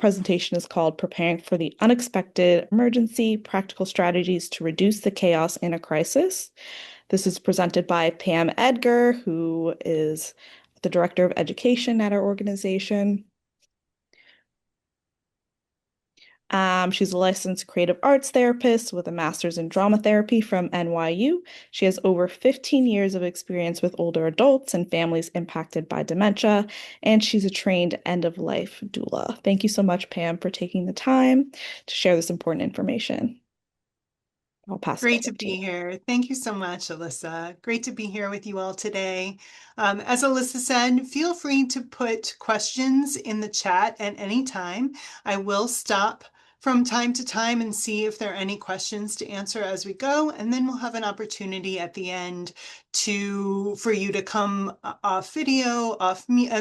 presentation is called Preparing for the Unexpected Emergency, Practical Strategies to Reduce the Chaos in a Crisis. This is presented by Pam Edgar, who is the Director of Education at our organization. She's a licensed creative arts therapist with a master's in drama therapy from NYU. She has over 15 years of experience with older adults and families impacted by dementia, and she's a trained end-of-life doula. Thank you so much, Pam, for taking the time to share this important information. I'll pass it Great over to to be you. here. Thank you so much, Alyssa. Great to be here with you all today. As Alyssa said, feel free to put questions in the chat at any time. I will stop from time to time and see if there are any questions to answer as we go, and then we'll have an opportunity at the end for you to come off video,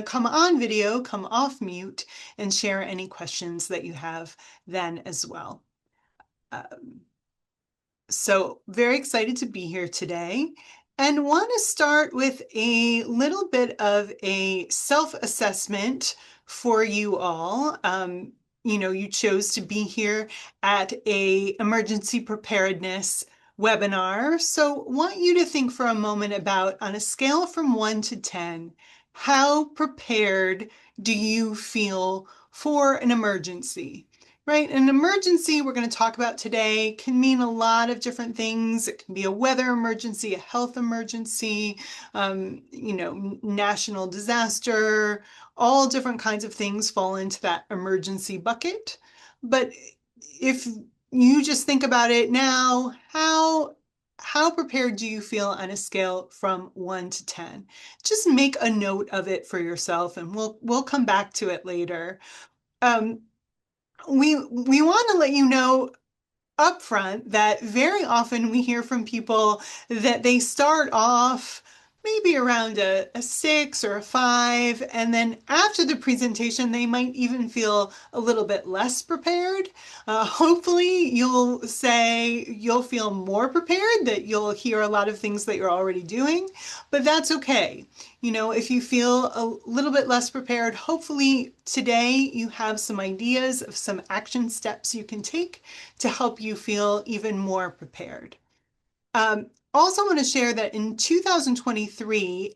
come on video, come off mute, and share any questions that you have then as well. So very excited to be here today and want to start with a little bit of a self-assessment for you all. You chose to be here at a emergency preparedness webinar. So want you to think for a moment about, on a scale from 1 to 10, how prepared do you feel for an emergency? Right, an emergency we're going to talk about today can mean a lot of different things. It can be a weather emergency, a health emergency, national disaster, all different kinds of things fall into that emergency bucket. But if you just think about it now, how prepared do you feel on a scale from 1 to 10? Just make a note of it for yourself, and we'll come back to it later. We want to let you know upfront that very often we hear from people that they start off maybe around a 6 or a 5, and then after the presentation, they might even feel a little bit less prepared. Hopefully, you'll feel more prepared, that you'll hear a lot of things that you're already doing, but that's okay. If you feel a little bit less prepared, hopefully today you have some ideas of some action steps you can take to help you feel even more prepared. Also want to share that in 2023,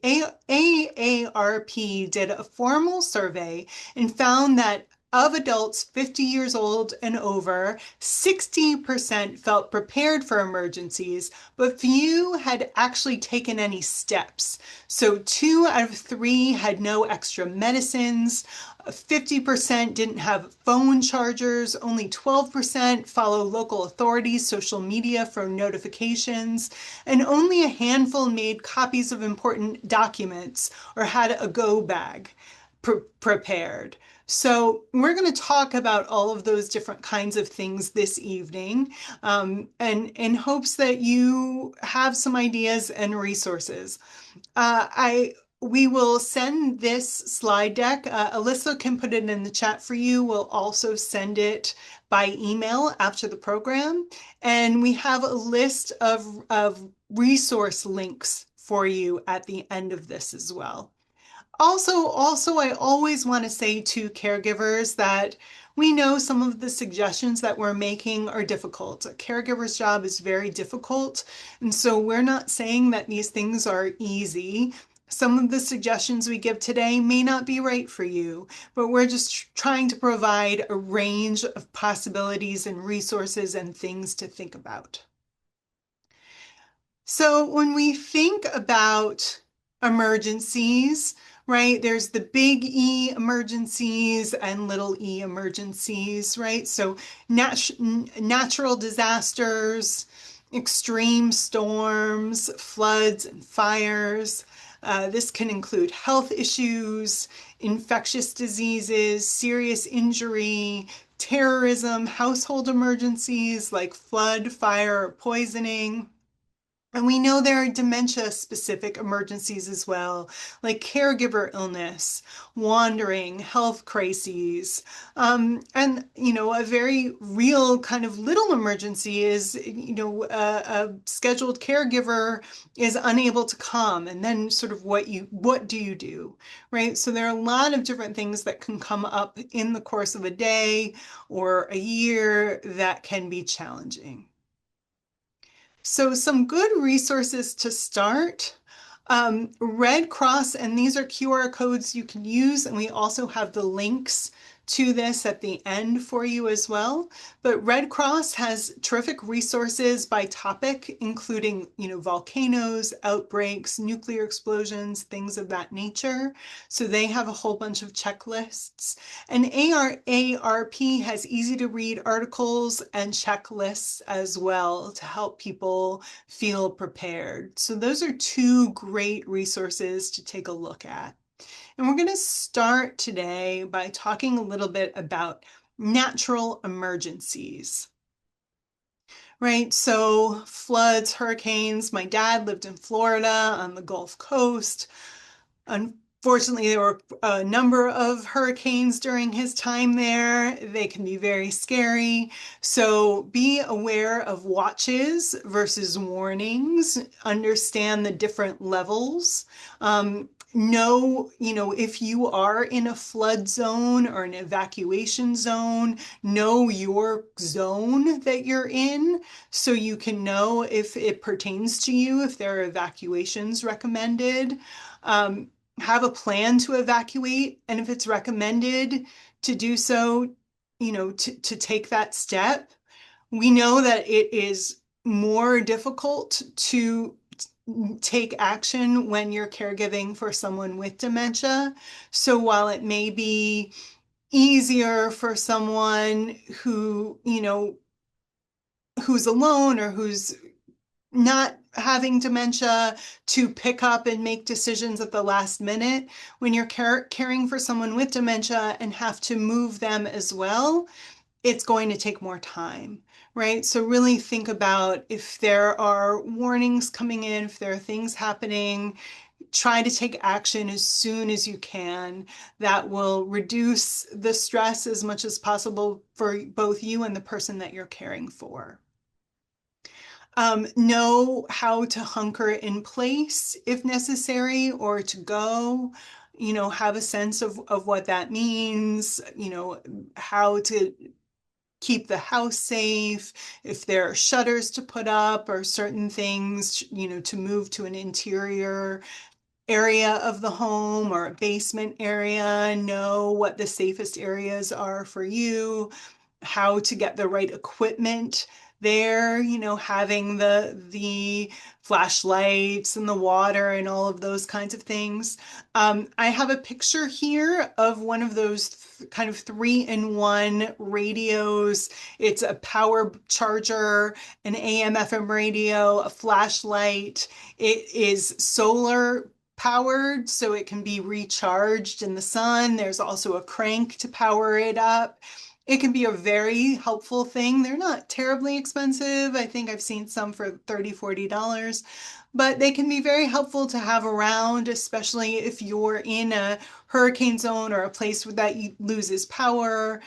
AARP did a formal survey and found that of adults 50 years old and over, 60% felt prepared for emergencies, but few had actually taken any steps. So 2 out of 3 had no extra medicines, 50% didn't have phone chargers, only 12% follow local authorities' social media for notifications, and only a handful made copies of important documents or had a go bag prepared. So we're going to talk about all of those different kinds of things this evening, and in hopes that you have some ideas and resources. We will send this slide deck. Alyssa can put it in the chat for you. We'll also send it by email after the program. And we have a list of resource links for you at the end of this as well. Also, I always want to say to caregivers that we know some of the suggestions that we're making are difficult. A caregiver's job is very difficult, and so we're not saying that these things are easy. Some of the suggestions we give today may not be right for you, but we're just trying to provide a range of possibilities and resources and things to think about. So when we think about emergencies, right, there's the big E emergencies and little e emergencies, right? So natural disasters, extreme storms, floods, and fires. This can include health issues, infectious diseases, serious injury, terrorism, household emergencies like flood, fire, or poisoning. And we know there are dementia-specific emergencies as well, like caregiver illness, wandering, health crises. And, a very real kind of little emergency is, a scheduled caregiver is unable to come. And then sort of what do you do, right? So there are a lot of different things that can come up in the course of a day or a year that can be challenging. So some good resources to start. Red Cross, and these are QR codes you can use, and we also have the links to this at the end for you as well. But Red Cross has terrific resources by topic, including, volcanoes, outbreaks, nuclear explosions, things of that nature. So they have a whole bunch of checklists. And AARP has easy to read articles and checklists as well to help people feel prepared. So those are two great resources to take a look at. And we're going to start today by talking a little bit about natural emergencies. Right, so floods, hurricanes. My dad lived in Florida on the Gulf Coast. Unfortunately, there were a number of hurricanes during his time there. They can be very scary. So be aware of watches versus warnings. Understand the different levels. Know, if you are in a flood zone or an evacuation zone, know your zone that you're in so you can know if it pertains to you, if there are evacuations recommended. Um, have a plan to evacuate, and if it's recommended to do so, to take that step. We know that it is more difficult to take action when you're caregiving for someone with dementia. So while it may be easier for someone who's alone or who's not having dementia to pick up and make decisions at the last minute, when you're caring for someone with dementia and have to move them as well, it's going to take more time, right? So really think about if there are warnings coming in, if there are things happening, try to take action as soon as you can. That will reduce the stress as much as possible for both you and the person that you're caring for. Know how to hunker in place if necessary or to go, have a sense of what that means, how to keep the house safe, if there are shutters to put up or certain things, to move to an interior area of the home or a basement area, know what the safest areas are for you, how to get the right equipment there, having the flashlights and the water and all of those kinds of things. I have a picture here of one of those kind of 3-in-1 radios. It's a power charger, an AM FM radio, a flashlight. It is solar powered, so it can be recharged in the sun. There's also a crank to power it up. It can be a very helpful thing. They're not terribly expensive. I think I've seen some for $30, $40, but they can be very helpful to have around, especially if you're in a hurricane zone or a place that loses power.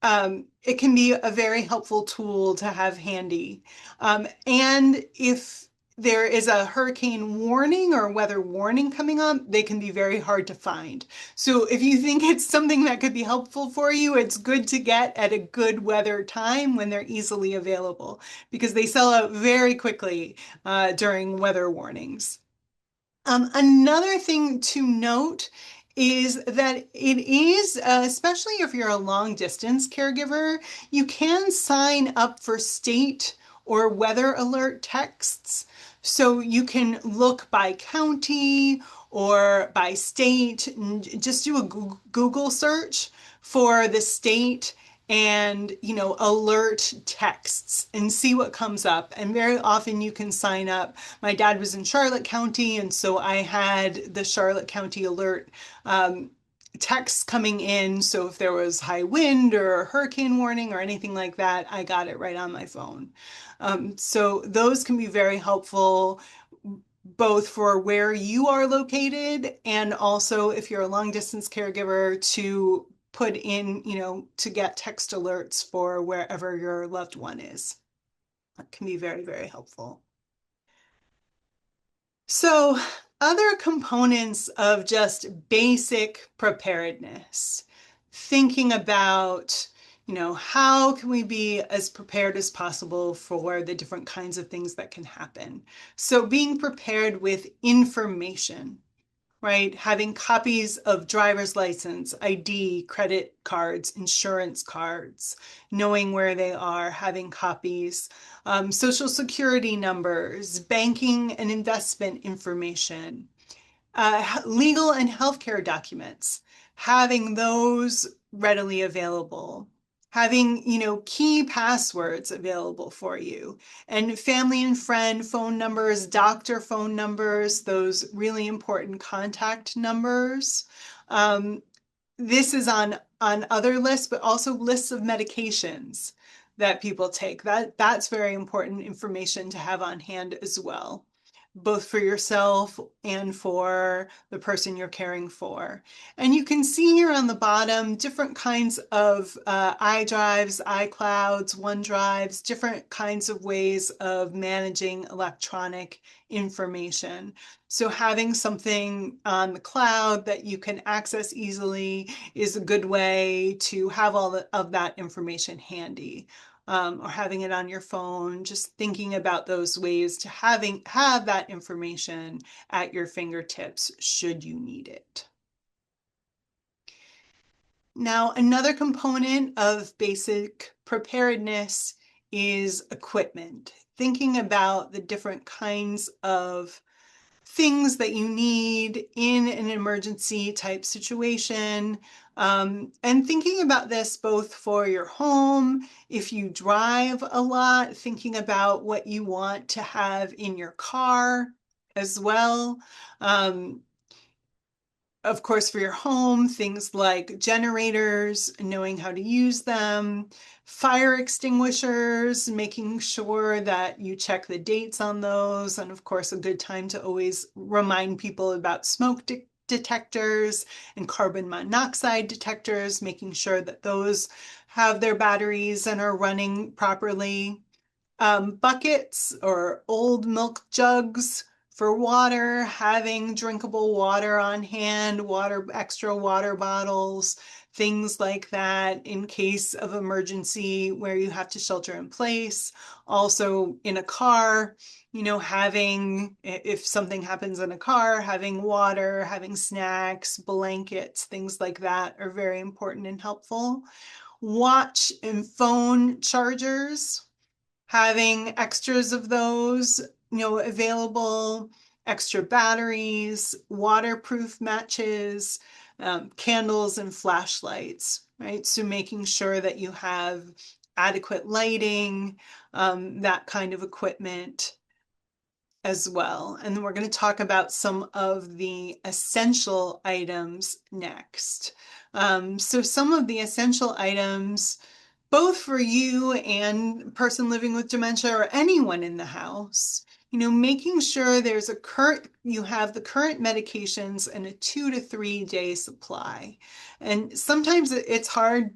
It can be a very helpful tool to have handy. And if there is a hurricane warning or weather warning coming up, they can be very hard to find. So if you think it's something that could be helpful for you, it's good to get at a good weather time when they're easily available because they sell out very quickly during weather warnings. Another thing to note is that it is, especially if you're a long distance caregiver, you can sign up for state or weather alert texts. So you can look by county or by state and just do a Google search for the state and alert texts and see what comes up. And very often you can sign up. My dad was in Charlotte County, and so I had the Charlotte County alert texts coming in. So if there was high wind or hurricane warning or anything like that, I got it right on my phone. So those can be very helpful both for where you are located and also if you're a long distance caregiver to put in, to get text alerts for wherever your loved one is. It can be very, very helpful. So, other components of just basic preparedness, thinking about, how can we be as prepared as possible for the different kinds of things that can happen? So, being prepared with information, right? Having copies of driver's license, ID, credit cards, insurance cards, knowing where they are, having copies, social security numbers, banking and investment information, legal and healthcare documents, having those readily available, having, key passwords available for you, and family and friend phone numbers, doctor phone numbers, those really important contact numbers. Um, this is on other lists, but also lists of medications that people take. That's very important information to have on hand as well, both for yourself and for the person you're caring for. And you can see here on the bottom different kinds of iDrives, iClouds, OneDrives, different kinds of ways of managing electronic information. So having something on the cloud that you can access easily is a good way to have all of that information handy. Or having it on your phone, just thinking about those ways to have that information at your fingertips should you need it. Now, another component of basic preparedness is equipment. Thinking about the different kinds of things that you need in an emergency type situation. And thinking about this both for your home, if you drive a lot, thinking about what you want to have in your car as well. Um, of course, for your home, things like generators, knowing how to use them, fire extinguishers, making sure that you check the dates on those. And of course, a good time to always remind people about smoke detectors and carbon monoxide detectors, making sure that those have their batteries and are running properly. Buckets or old milk jugs for water, having drinkable water on hand, extra water bottles, things like that in case of emergency where you have to shelter in place. Also in a car, having, if something happens in a car, having water, having snacks, blankets, things like that are very important and helpful. Watch and phone chargers, having extras of those, available, extra batteries, waterproof matches, candles and flashlights, right? So making sure that you have adequate lighting, that kind of equipment as well. And then we're going to talk about some of the essential items next. So some of the essential items, both for you and person living with dementia or anyone in the house, making sure you have the current medications and a 2 to 3 day supply. And sometimes it's hard.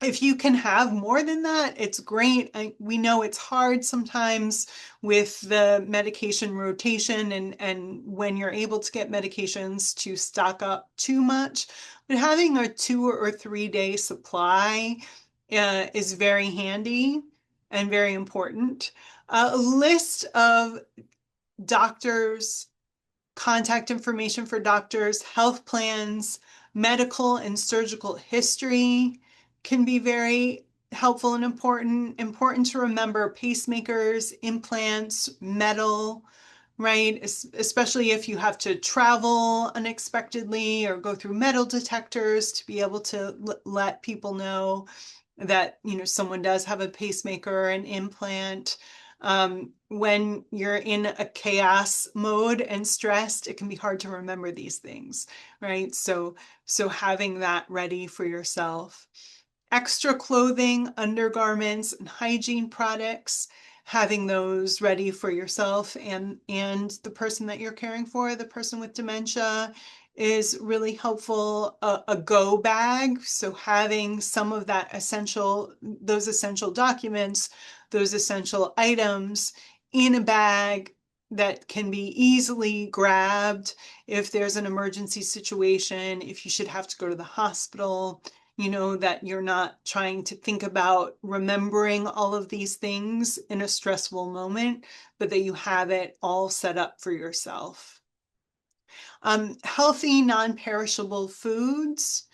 If you can have more than that, it's great. We know it's hard sometimes with the medication rotation and when you're able to get medications to stock up too much. But having a 2 or 3 day supply is very handy and very important. A list of doctors, contact information for doctors, health plans, medical and surgical history can be very helpful and important. Important to remember pacemakers, implants, metal, right? Especially if you have to travel unexpectedly or go through metal detectors to be able to let people know that someone does have a pacemaker or an implant. When you're in a chaos mode and stressed, it can be hard to remember these things, right? So having that ready for yourself. Extra clothing, undergarments, and hygiene products, having those ready for yourself and the person that you're caring for, the person with dementia, is really helpful. A go bag, so having some of that those essential documents, those essential items in a bag that can be easily grabbed if there's an emergency situation, if you should have to go to the hospital, you know, that you're not trying to think about remembering all of these things in a stressful moment, but that you have it all set up for yourself. Healthy, non-perishable foods,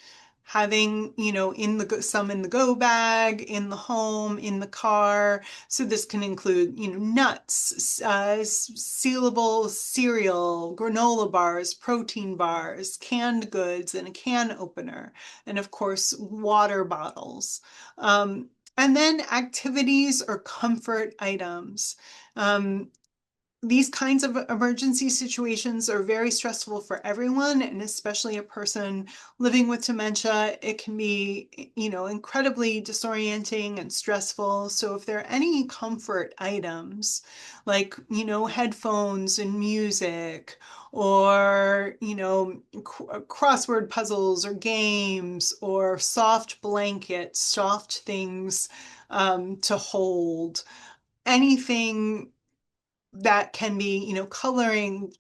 having, you know, some in the go bag, in the home, in the car. So this can include, you know, nuts, sealable cereal, granola bars, protein bars, canned goods, and a can opener, and of course, water bottles. And then activities or comfort items. Um, these kinds of emergency situations are very stressful for everyone, and especially a person living with dementia. It can be, you know, incredibly disorienting and stressful. So if there are any comfort items like, you know, headphones and music, or, you know, crossword puzzles or games, or soft blankets, soft things to hold, anything that can be, you know, coloring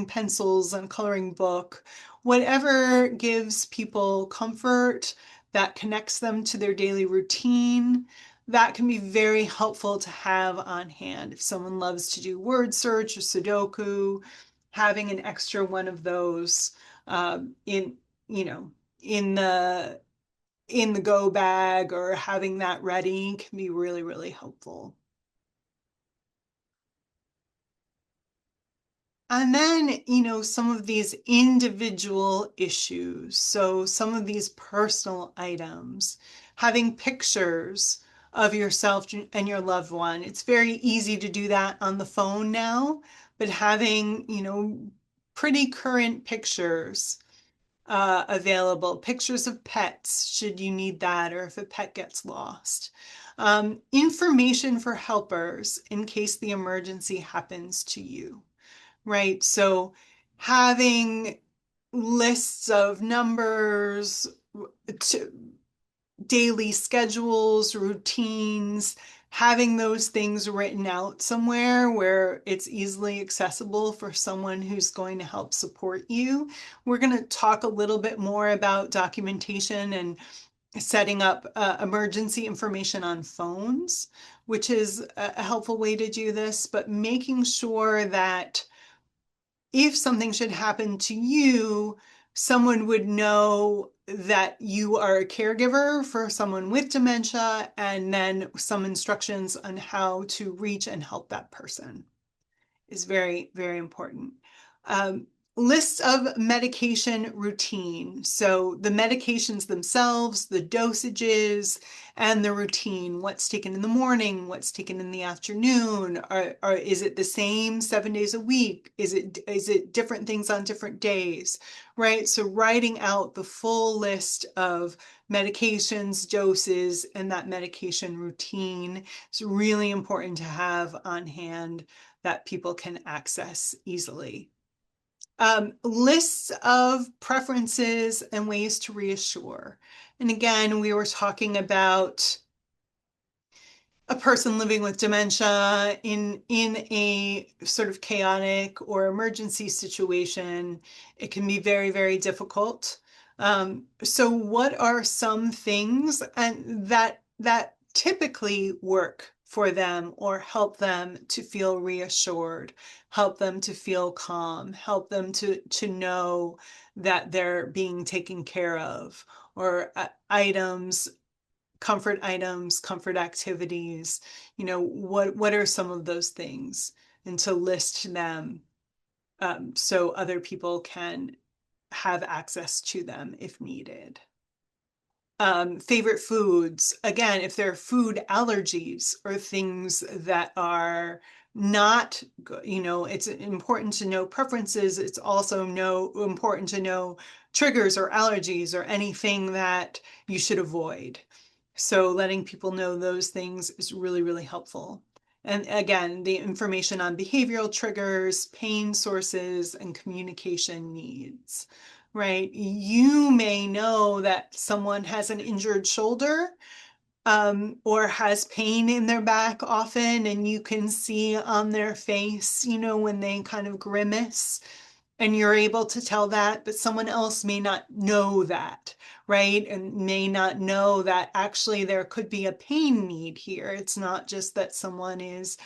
pencils and coloring book, whatever gives people comfort, that connects them to their daily routine, that can be very helpful to have on hand. If someone loves to do word search or Sudoku, having an extra one of those in, you know, in the go bag, or having that ready, can be really, really helpful. And then, you know, some of these individual issues. So some of these personal items, having pictures of yourself and your loved one. It's very easy to do that on the phone now, but having, you know, pretty current pictures available, pictures of pets, should you need that, or if a pet gets lost. Information for helpers in case the emergency happens to you, right? So having lists of numbers, to daily schedules, routines, having those things written out somewhere where it's easily accessible for someone who's going to help support you. We're going to talk a little bit more about documentation and setting up emergency information on phones, which is a helpful way to do this, but making sure that if something should happen to you, someone would know that you are a caregiver for someone with dementia, and then some instructions on how to reach and help that person is very, very important. Um, List of medication routine. So the medications themselves, the dosages, and the routine. What's taken in the morning? What's taken in the afternoon? Is it the same 7 days a week? Is it different things on different days? Right? So writing out the full list of medications, doses, and that medication routine is really important to have on hand, that people can access easily. Lists of preferences and ways to reassure. And again, we were talking about a person living with dementia in a sort of chaotic or emergency situation. It can be very, very difficult. So what are some things and that typically work for them, or help them to feel reassured, help them to feel calm, help them to know that they're being taken care of, or items, comfort activities, you know, what are some of those things, and to list them, so other people can have access to them if needed. favorite foods. Again, if there are food allergies or things that are not, it's important to know preferences. It's also important to know triggers or allergies or anything that you should avoid. So letting people know those things is really, really helpful. And again, the information on behavioral triggers, pain sources, and communication needs, right? You may know that someone has an injured shoulder, or has pain in their back often, and you can see on their face, when they kind of grimace, and you're able to tell that, but someone else may not know that, right? And may not know that actually there could be a pain need here. It's not just that someone is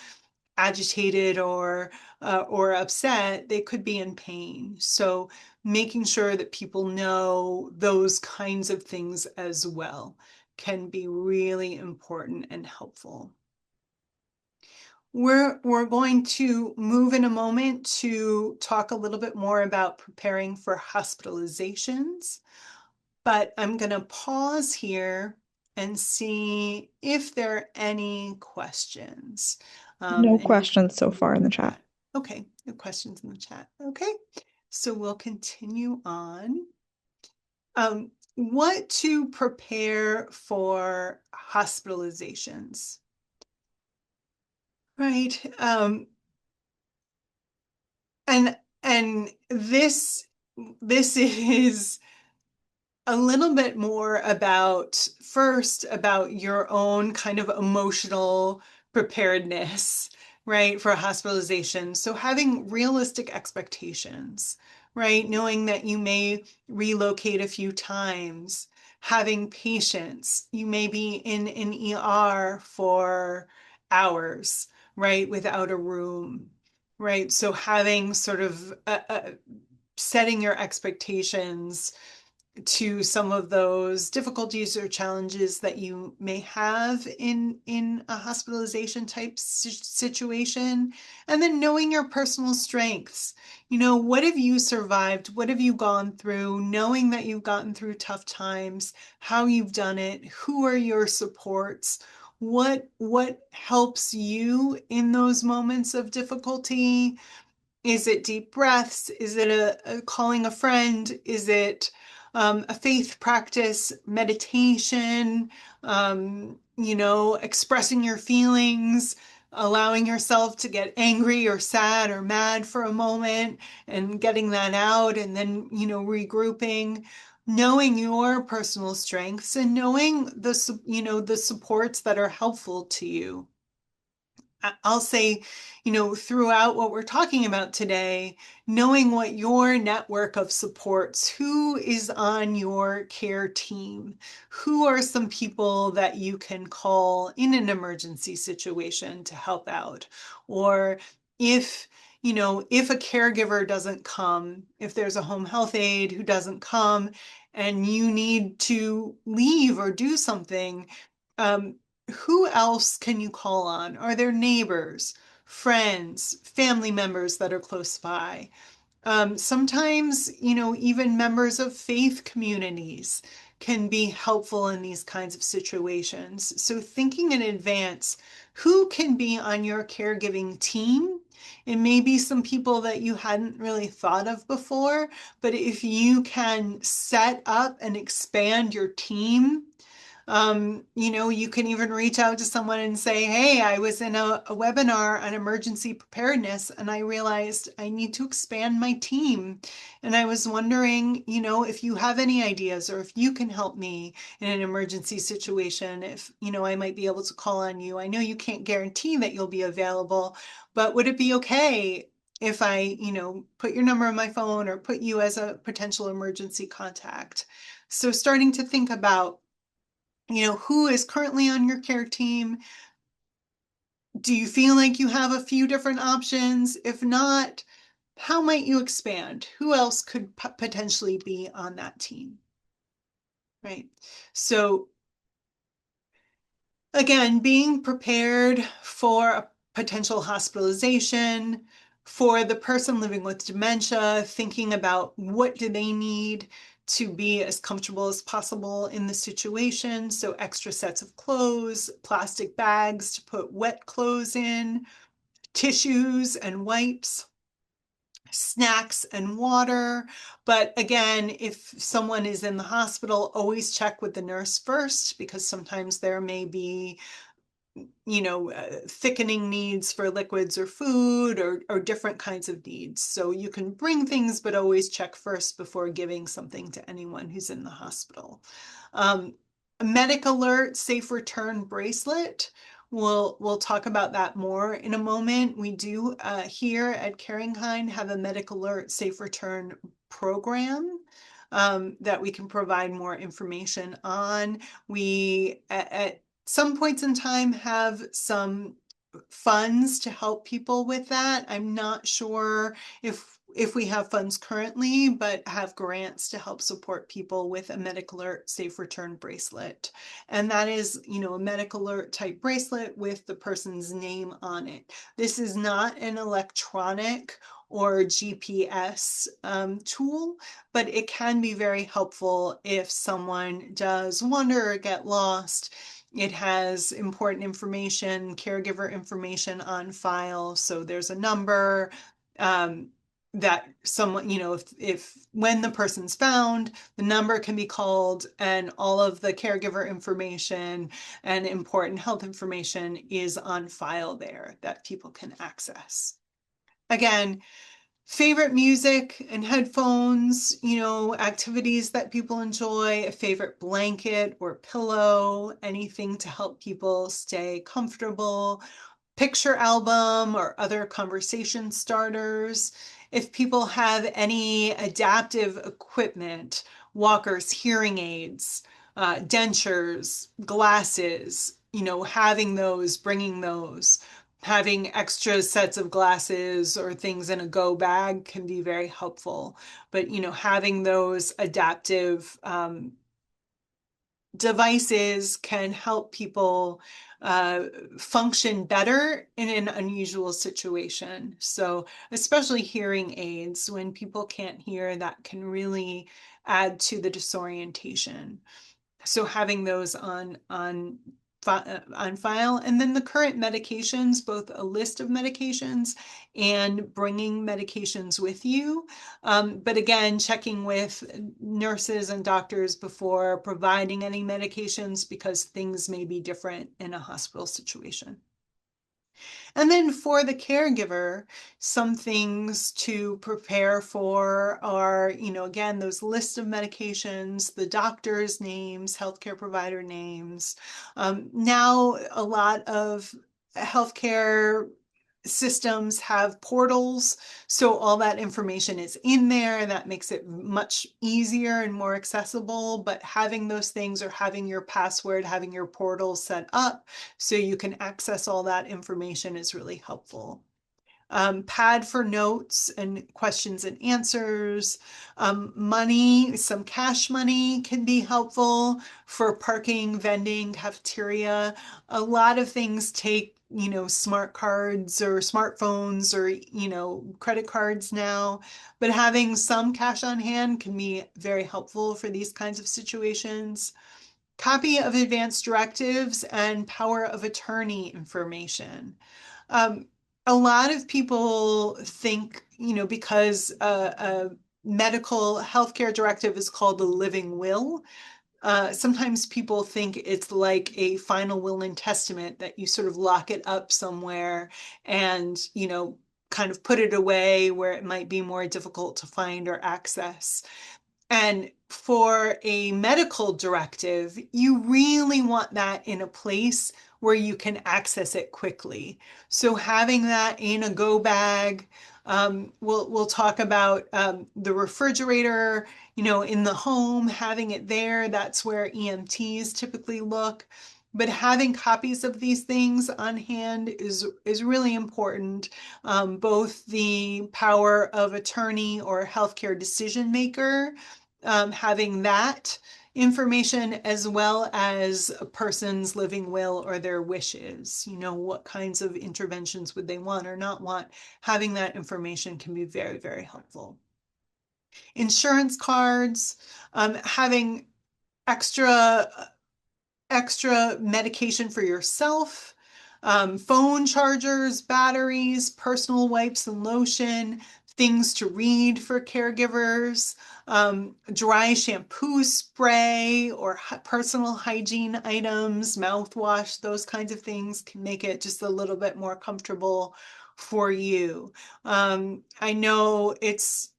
agitated or upset, they could be in pain. So making sure that people know those kinds of things as well can be really important and helpful. We're going to move in a moment to talk a little bit more about preparing for hospitalizations, but I'm going to pause here and see if there are any questions. No And you questions so can far in the chat. chat. Okay, no questions in the chat. Okay, so we'll continue on. What to prepare for hospitalizations, right? And this is a little bit more about first about your own kind of emotional preparedness, right, for hospitalization. So having realistic expectations, right, knowing that you may relocate a few times, having patience, you may be in an ER for hours, right, without a room, right? So having sort of setting your expectations to some of those difficulties or challenges that you may have in a hospitalization type situation, and then knowing your personal strengths. What have you survived? What have you gone through? Knowing that you've gotten through tough times, how you've done it, who are your supports, what helps you in those moments of difficulty. Is it deep breaths? Is it a calling a friend? Is it a faith practice, meditation, expressing your feelings, allowing yourself to get angry or sad or mad for a moment and getting that out, and then, regrouping, knowing your personal strengths and knowing the supports that are helpful to you. I'll say, throughout what we're talking about today, knowing what your network of supports, who is on your care team, who are some people that you can call in an emergency situation to help out, or if if a caregiver doesn't come, if there's a home health aide who doesn't come and you need to leave or do something, um, who else can you call on? Are there neighbors, friends, family members that are close by? Sometimes, even members of faith communities can be helpful in these kinds of situations. So thinking in advance, who can be on your caregiving team? It may be some people that you hadn't really thought of before, but if you can set up and expand your team, you can even reach out to someone and say, hey, I was in a webinar on emergency preparedness and I realized I need to expand my team. And I was wondering, if you have any ideas or if you can help me in an emergency situation, if, I might be able to call on you. I know you can't guarantee that you'll be available, but would it be okay if I, put your number on my phone or put you as a potential emergency contact? So starting to think about who is currently on your care team? Do you feel like you have a few different options? If not, how might you expand? Who else could potentially be on that team? Right. So again, being prepared for a potential hospitalization, for the person living with dementia, thinking about what do they need to be as comfortable as possible in the situation. So extra sets of clothes, plastic bags to put wet clothes in, tissues and wipes, snacks and water. But again, if someone is in the hospital, always check with the nurse first, because sometimes there may be thickening needs for liquids or food, or different kinds of needs. So you can bring things, but always check first before giving something to anyone who's in the hospital. A medic alert safe return bracelet. We'll talk about that more in a moment. We do here at CaringKind have a medic alert safe return program that we can provide more information on. We at some points in time have some funds to help people with that. I'm not sure if we have funds currently, but have grants to help support people with a medic alert safe return bracelet. And that is, a medic alert type bracelet with the person's name on it. This is not an electronic or GPS tool, but it can be very helpful if someone does wander or get lost. It has important information, caregiver information on file. So there's a number that someone, if when the person's found, the number can be called, and all of the caregiver information and important health information is on file there that people can access. Again, favorite music and headphones, activities that people enjoy, a favorite blanket or pillow, anything to help people stay comfortable, picture album or other conversation starters. If people have any adaptive equipment, walkers, hearing aids, dentures, glasses, having those, bringing those. Having extra sets of glasses or things in a go bag can be very helpful. But, having those adaptive devices can help people function better in an unusual situation. So, especially hearing aids, when people can't hear, that can really add to the disorientation. So having those on file, and then the current medications, both a list of medications and bringing medications with you. But again, checking with nurses and doctors before providing any medications, because things may be different in a hospital situation. And then for the caregiver, some things to prepare for are, again, those lists of medications, the doctor's names, healthcare provider names. Now, a lot of healthcare systems have portals, so all that information is in there. That makes it much easier and more accessible. But having those things, or having your password, having your portal set up so you can access all that information, is really helpful. Pad for notes and questions and answers. Money, some cash money can be helpful for parking, vending, cafeteria. A lot of things take, smart cards or smartphones or, credit cards now, but having some cash on hand can be very helpful for these kinds of situations. Copy of advance directives and power of attorney information. Um, a lot of people think, because a medical healthcare directive is called a living will, sometimes people think it's like a final will and testament, that you sort of lock it up somewhere and, kind of put it away where it might be more difficult to find or access. And for a medical directive, you really want that in a place where you can access it quickly. So having that in a go bag, we'll talk about the refrigerator, in the home, having it there. That's where EMTs typically look. But having copies of these things on hand is really important. Both the power of attorney or healthcare decision maker, having that information, as well as a person's living will or their wishes, what kinds of interventions would they want or not want. Having that information can be very, very helpful. Insurance cards, having extra extra medication for yourself, phone chargers, batteries, personal wipes and lotion, things to read for caregivers, dry shampoo spray or personal hygiene items, mouthwash, those kinds of things can make it just a little bit more comfortable for you. I know it's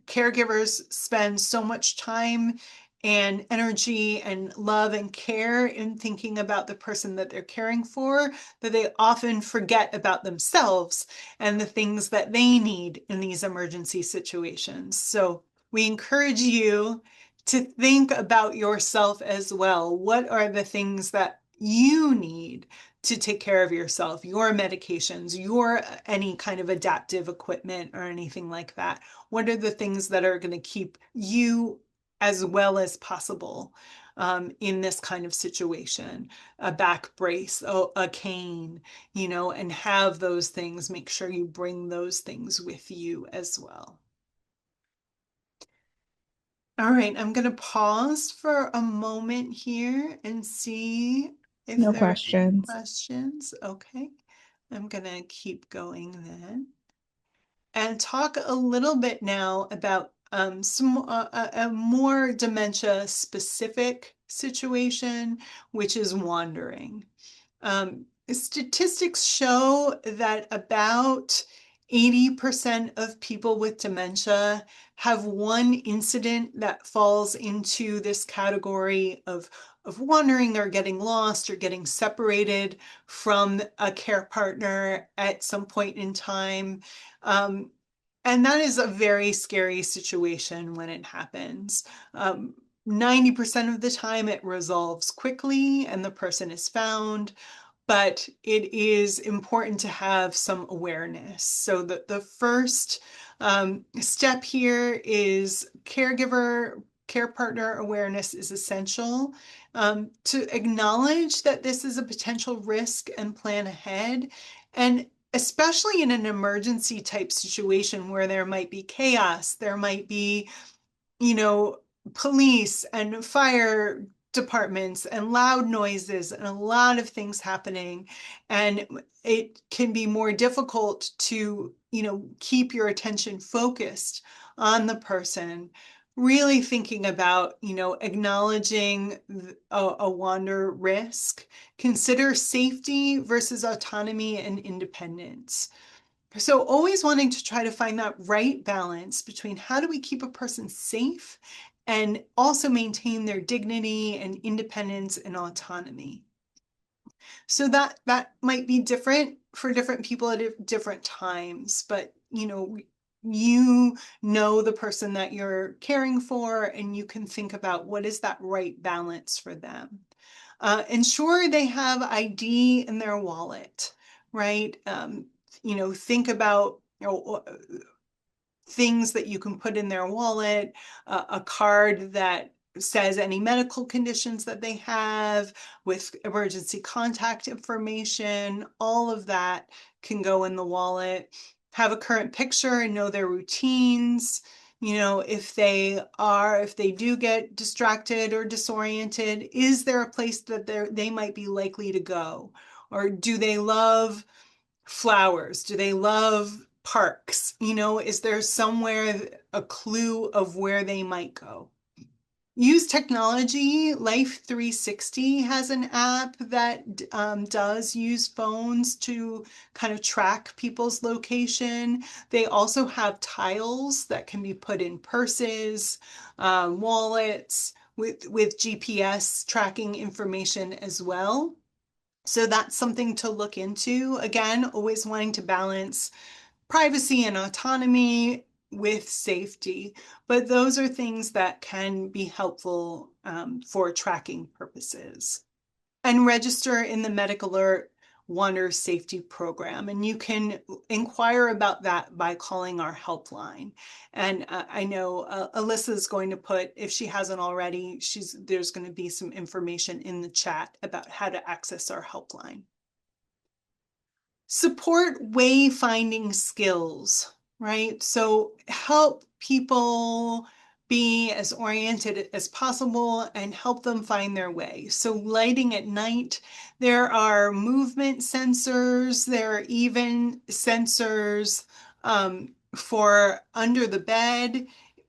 caregivers spend so much time and energy and love and care in thinking about the person that they're caring for, that they often forget about themselves and the things that they need in these emergency situations. So we encourage you to think about yourself as well. What are the things that you need to take care of yourself, your medications, your any kind of adaptive equipment or anything like that? What are the things that are going to keep you as well as possible in this kind of situation? A back brace, a cane, and have those things. Make sure you bring those things with you as well. All right, I'm going to pause for a moment here and see if No there are any questions. questions. Okay, I'm going to keep going then and talk a little bit now about a more dementia specific situation, which is wandering. Statistics show that about 80% of people with dementia have one incident that falls into this category of wandering or getting lost or getting separated from a care partner at some point in time. Um, and that is a very scary situation when it happens. 90% of the time it resolves quickly and the person is found, but it is important to have some awareness. So the first step here is care partner awareness is essential, to acknowledge that this is a potential risk and plan ahead. And especially in an emergency type situation where there might be chaos, there might be, you know, police and fire departments and loud noises and a lot of things happening. And it can be more difficult to, keep your attention focused on the person. Really thinking about, acknowledging a wander risk. Consider safety versus autonomy and independence. So always wanting to try to find that right balance between how do we keep a person safe and also maintain their dignity and independence and autonomy. So that might be different for different people at different times, but you know the person that you're caring for, and you can think about what is that right balance for them. Ensure they have ID in their wallet, right? Think about things that you can put in their wallet, a card that says any medical conditions that they have with emergency contact information. All of that can go in the wallet. Have a current picture and know their routines. If they do get distracted or disoriented, is there a place that they might be likely to go? Or do they love flowers? Do they love parks? Is there somewhere a clue of where they might go? Use technology. Life 360 has an app that does use phones to kind of track people's location. They also have tiles that can be put in purses, wallets with GPS tracking information as well. So that's something to look into. Again, always wanting to balance privacy and autonomy with safety. But those are things that can be helpful for tracking purposes. And register in the Medic Alert Wander Safety Program. And you can inquire about that by calling our helpline. And I know Alyssa is going to put, if she hasn't already, there's going to be some information in the chat about how to access our helpline. Support wayfinding skills, right? So help people be as oriented as possible and help them find their way. So lighting at night, there are movement sensors, there are even sensors for under the bed.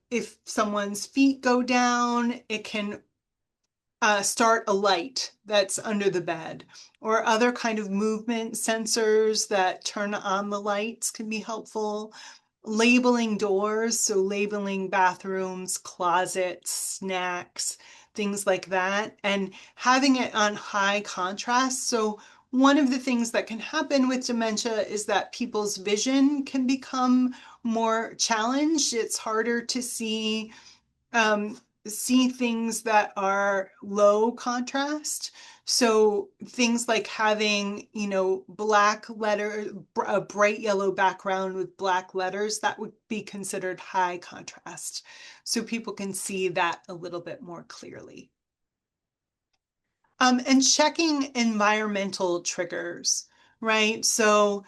If someone's feet go down, it can start a light that's under the bed, or other kind of movement sensors that turn on the lights can be helpful. Labeling doors, so labeling bathrooms, closets, snacks, things like that, and having it on high contrast. So one of the things that can happen with dementia is that people's vision can become more challenged. It's harder to um, see things that are low contrast. So things like having, black letter, a bright yellow background with black letters, that would be considered high contrast. So people can see that a little bit more clearly. And checking environmental triggers, right? So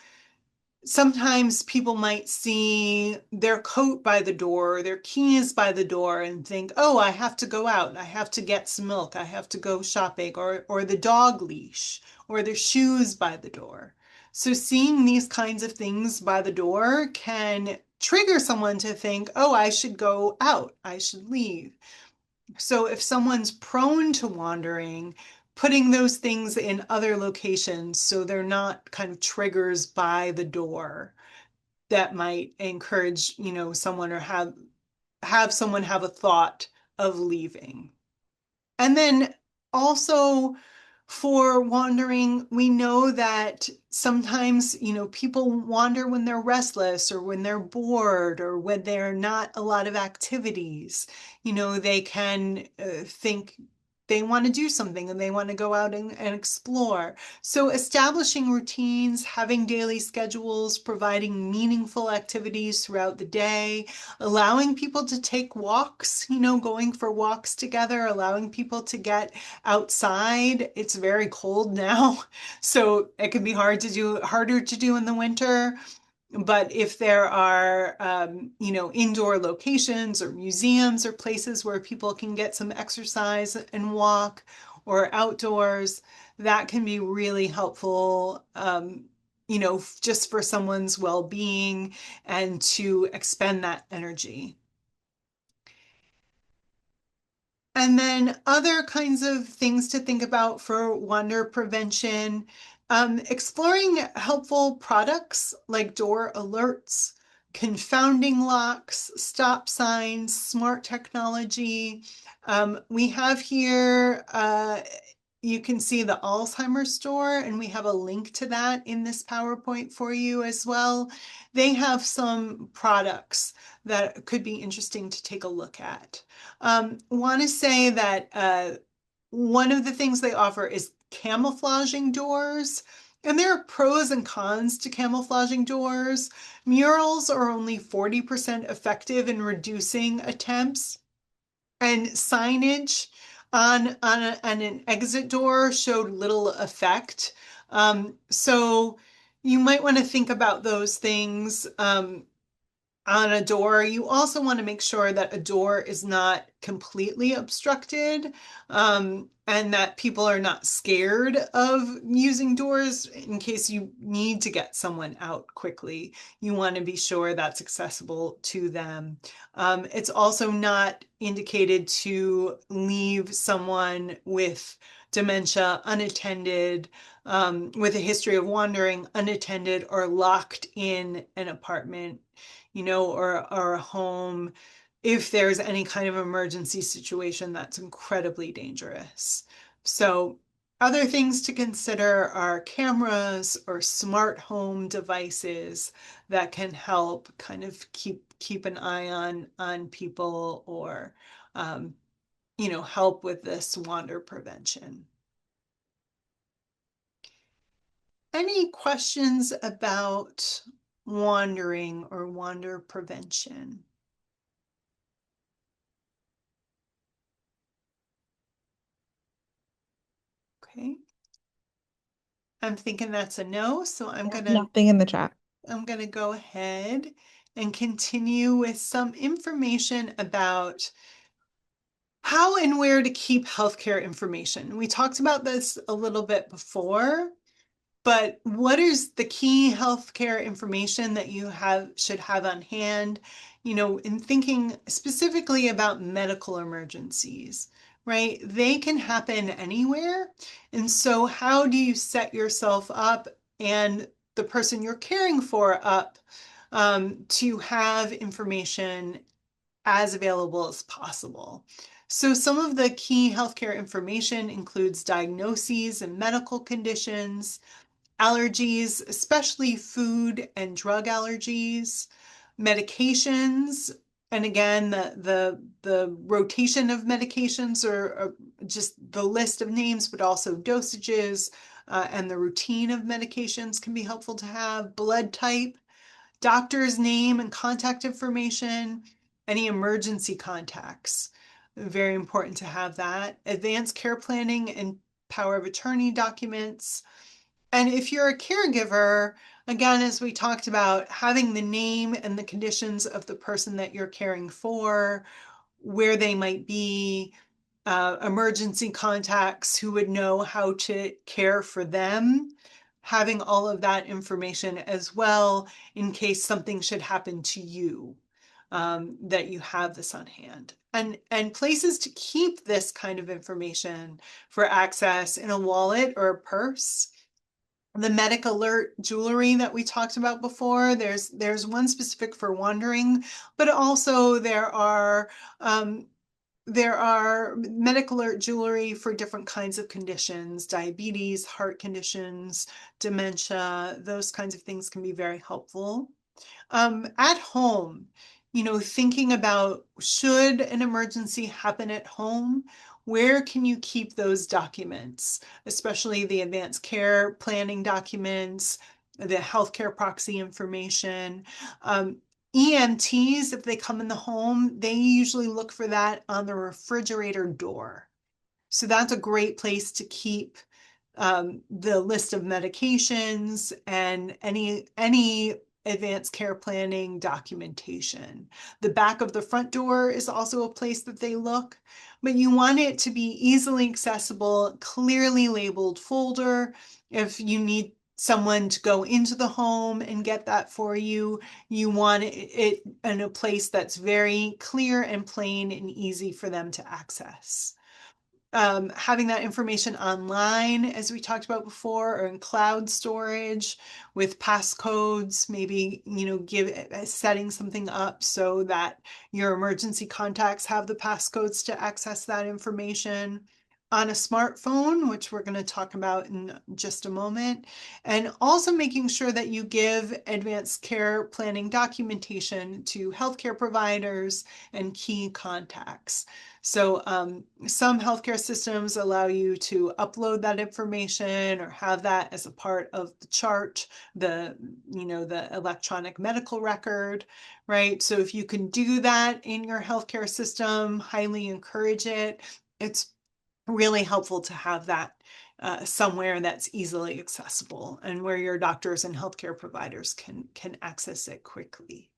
sometimes people might see their coat by the door, their keys by the door, and think, oh, I have to go out. I have to get some milk. I have to go shopping, or the dog leash, or their shoes by the door. So seeing these kinds of things by the door can trigger someone to think, oh, I should go out. I should leave. So if someone's prone to wandering, putting those things in other locations so they're not kind of triggers by the door that might encourage, someone, or have someone have a thought of leaving. And then also for wandering, we know that sometimes, people wander when they're restless or when they're bored or when there are not a lot of activities. They can think they want to do something and they want to go out and explore. So establishing routines, having daily schedules, providing meaningful activities throughout the day, allowing people to take walks, going for walks together, allowing people to get outside. It's very cold now, so it can be harder to do in the winter. But if there are, indoor locations or museums or places where people can get some exercise and walk, or outdoors, that can be really helpful, just for someone's well-being and to expend that energy. And then other kinds of things to think about for wander prevention, exploring helpful products like door alerts, confounding locks, stop signs, smart technology. We have here, you can see the Alzheimer's store, and we have a link to that in this PowerPoint for you as well. They have some products that could be interesting to take a look at. Want to say that one of the things they offer is camouflaging doors. And there are pros and cons to camouflaging doors. Murals are only 40% effective in reducing attempts, and signage on an exit door showed little effect. So you might want to think about those things. On a door, you also want to make sure that a door is not completely obstructed, and that people are not scared of using doors in case you need to get someone out quickly. You want to be sure that's accessible to them. It's also not indicated to leave someone with dementia unattended, with a history of wandering unattended or locked in an apartment, or a home, if there's any kind of emergency situation that's incredibly dangerous. So other things to consider are cameras or smart home devices that can help kind of keep an eye on people, or help with this wander prevention. Any questions about wandering or wander prevention? Okay. I'm thinking that's a no, so Yeah. Nothing in the chat. I'm gonna go ahead and continue with some information about how and where to keep healthcare information. We talked about this a little bit before, but what is the key healthcare information that you should have on hand, in thinking specifically about medical emergencies, right? They can happen anywhere. And so how do you set yourself up and the person you're caring for up to have information as available as possible? So some of the key healthcare information includes diagnoses and medical conditions, allergies, especially food and drug allergies, medications, and again, the rotation of medications or just the list of names, but also dosages and the routine of medications can be helpful to have. Blood type, doctor's name and contact information, any emergency contacts. Very important to have that. Advanced care planning and power of attorney documents. And if you're a caregiver, again, as we talked about, having the name and the conditions of the person that you're caring for, where they might be, emergency contacts who would know how to care for them, having all of that information as well in case something should happen to you, that you have this on hand. And places to keep this kind of information for access in a wallet or a purse. The medic alert jewelry that we talked about before, there's one specific for wandering, but also there are medic alert jewelry for different kinds of conditions, diabetes, heart conditions, dementia, those kinds of things can be very helpful. At home, thinking about should an emergency happen at home, where can you keep those documents, especially the advanced care planning documents, the healthcare proxy information. EMTs, if they come in the home, they usually look for that on the refrigerator door. So that's a great place to keep the list of medications and any advanced care planning documentation. The back of the front door is also a place that they look, but you want it to be easily accessible, clearly labeled folder. If you need someone to go into the home and get that for you, you want it in a place that's very clear and plain and easy for them to access. Having that information online, as we talked about before, or in cloud storage with passcodes, maybe, setting something up so that your emergency contacts have the passcodes to access that information on a smartphone, which we're going to talk about in just a moment, and also making sure that you give advanced care planning documentation to healthcare providers and key contacts. So some healthcare systems allow you to upload that information or have that as a part of the chart, the electronic medical record, right? So if you can do that in your healthcare system, highly encourage it. It's really helpful to have that somewhere that's easily accessible and where your doctors and healthcare providers can access it quickly.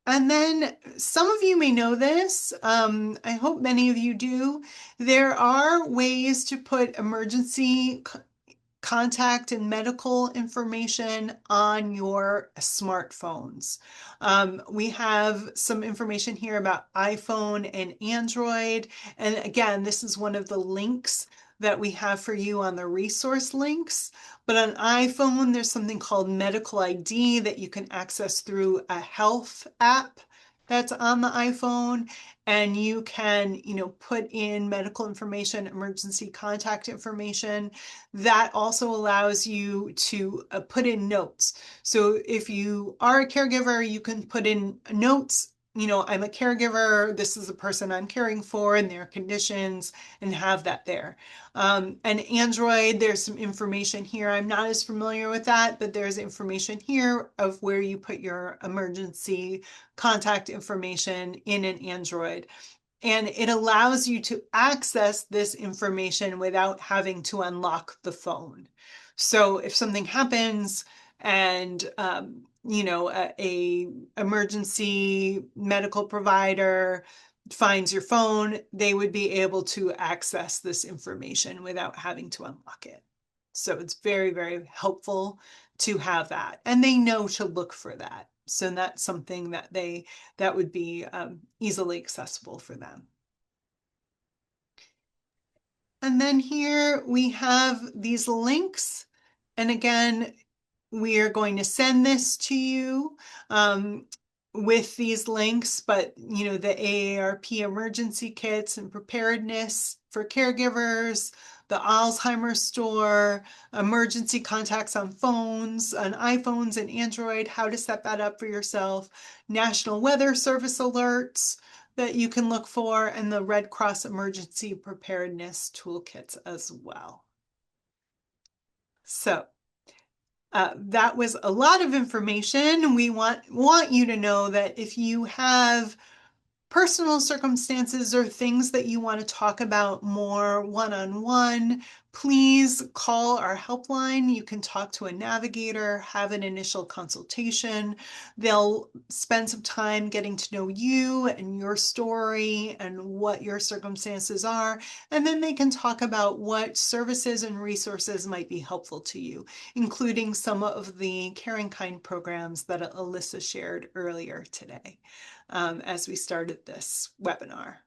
And then some of you may know this. I hope many of you do. There are ways to put emergency contact and medical information on your smartphones. We have some information here about iPhone and Android. And again, this is one of the links that we have for you on the resource links. But on iPhone, there's something called Medical ID that you can access through a health app that's on the iPhone. And you can, put in medical information, emergency contact information. That also allows you to put in notes. So if you are a caregiver, you can put in notes. I'm a caregiver, this is the person I'm caring for and their conditions, and have that there. And Android, there's some information here. I'm not as familiar with that, but there's information here of where you put your emergency contact information in an Android. And it allows you to access this information without having to unlock the phone. So if something happens, and a emergency medical provider finds your phone, they would be able to access this information without having to unlock it. So it's very, very helpful to have that. And they know to look for that. So that's something that would be easily accessible for them. And then here we have these links. And again, we are going to send this to you with these links, but the AARP emergency kits and preparedness for caregivers, the Alzheimer's store, emergency contacts on phones, on iPhones and Android, how to set that up for yourself, National Weather Service alerts that you can look for, and the Red Cross emergency preparedness toolkits as well. So that was a lot of information. We want you to know that if you have personal circumstances or things that you want to talk about more one-on-one, please call our helpline. You can talk to a navigator, have an initial consultation. They'll spend some time getting to know you and your story and what your circumstances are. And then they can talk about what services and resources might be helpful to you, including some of the CaringKind programs that Alyssa shared earlier today as we started this webinar.